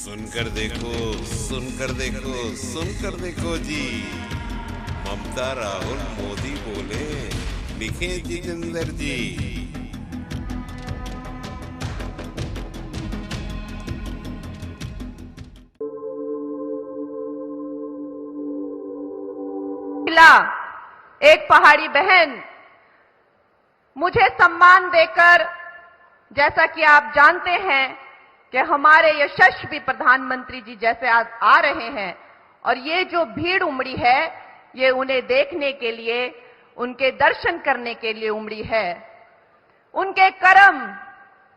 सुनकर देखो, सुनकर देखो, सुनकर देखो जी। ममता राहुल मोदी बोले, लिखे जितेंद्र जी। एक पहाड़ी बहन मुझे सम्मान देकर, जैसा कि आप जानते हैं कि हमारे यशस्वी प्रधानमंत्री जी जैसे आज आ रहे हैं और ये जो भीड़ उमड़ी है ये उन्हें देखने के लिए, उनके दर्शन करने के लिए उमड़ी है। उनके कर्म,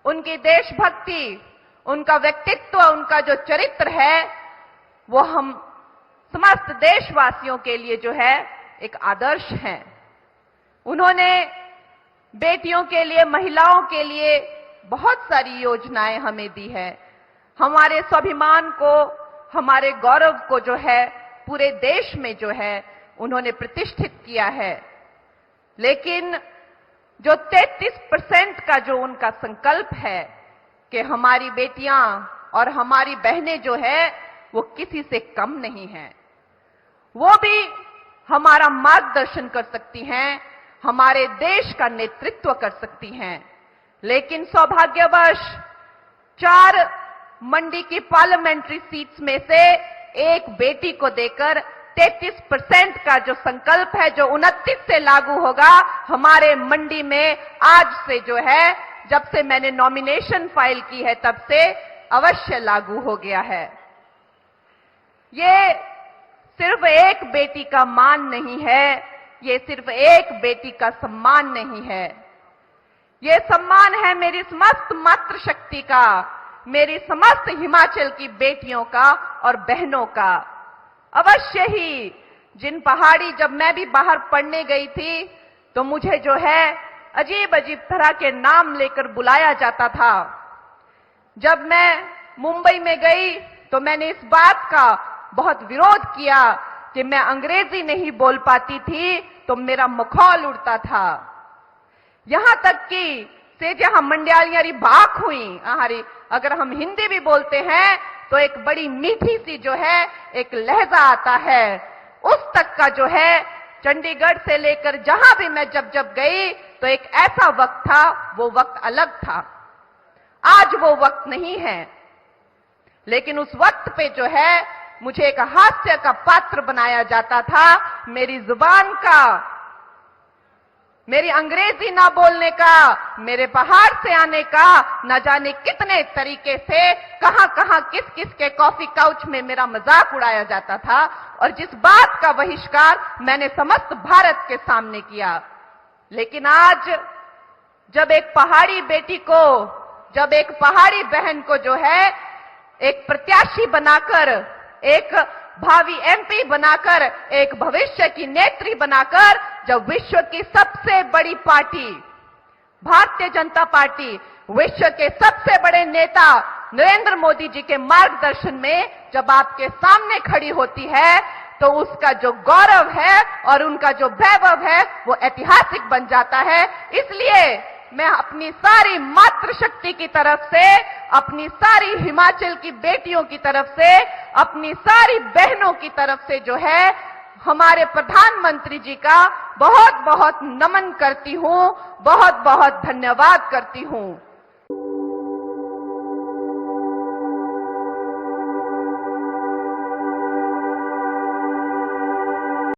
उनकी देशभक्ति, उनका व्यक्तित्व, उनका जो चरित्र है वो हम समस्त देशवासियों के लिए जो है एक आदर्श है। उन्होंने बेटियों के लिए, महिलाओं के लिए बहुत सारी योजनाएं हमें दी है। हमारे स्वाभिमान को, हमारे गौरव को जो है पूरे देश में जो है उन्होंने प्रतिष्ठित किया है। लेकिन जो 33% का जो उनका संकल्प है कि हमारी बेटियां और हमारी बहनें जो है वो किसी से कम नहीं है, वो भी हमारा मार्गदर्शन कर सकती हैं, हमारे देश का नेतृत्व कर सकती हैं। लेकिन सौभाग्यवश 4 मंडी की पार्लियामेंट्री सीट्स में से एक बेटी को देकर 33% का जो संकल्प है, जो 29 से लागू होगा हमारे मंडी में आज से जो है, जब से मैंने नॉमिनेशन फाइल की है तब से अवश्य लागू हो गया है। ये सिर्फ एक बेटी का मान नहीं है, ये सिर्फ एक बेटी का सम्मान नहीं है, ये सम्मान है मेरी समस्त मातृशक्ति का, मेरी समस्त हिमाचल की बेटियों का और बहनों का। अवश्य ही जिन पहाड़ी, जब मैं भी बाहर पढ़ने गई थी तो मुझे जो है अजीब अजीब तरह के नाम लेकर बुलाया जाता था। जब मैं मुंबई में गई तो मैंने इस बात का बहुत विरोध किया कि मैं अंग्रेजी नहीं बोल पाती थी तो मेरा मखौल उड़ता था। यहां तक कि से जहां मंडियालियारी बाक हुई, अगर हम हिंदी भी बोलते हैं तो एक बड़ी मीठी सी जो है एक लहजा आता है, उस तक का जो है चंडीगढ़ से लेकर जहां भी मैं जब गई तो एक ऐसा वक्त था, वो वक्त अलग था। आज वो वक्त नहीं है, लेकिन उस वक्त पे जो है मुझे एक हास्य का पात्र बनाया जाता था। मेरी जुबान का, मेरी अंग्रेजी ना बोलने का, मेरे बाहर से आने का, न जाने कितने तरीके से कहां किस किस के कॉफी काउच में मेरा मजाक उड़ाया जाता था, और जिस बात का बहिष्कार मैंने समस्त भारत के सामने किया। लेकिन आज जब एक पहाड़ी बेटी को, जब एक पहाड़ी बहन को जो है एक प्रत्याशी बनाकर, एक भावी एमपी बनाकर, एक भविष्य की नेत्री बनाकर, जब विश्व की सबसे बड़ी पार्टी भारतीय जनता पार्टी, विश्व के सबसे बड़े नेता नरेंद्र मोदी जी के मार्गदर्शन में जब आपके सामने खड़ी होती है तो उसका जो गौरव है और उनका जो वैभव है वो ऐतिहासिक बन जाता है। इसलिए मैं अपनी सारी मातृशक्ति की तरफ से, अपनी सारी हिमाचल की बेटियों की तरफ से, अपनी सारी बहनों की तरफ से जो है हमारे प्रधानमंत्री जी का बहुत बहुत नमन करती हूं, बहुत बहुत धन्यवाद करती हूं।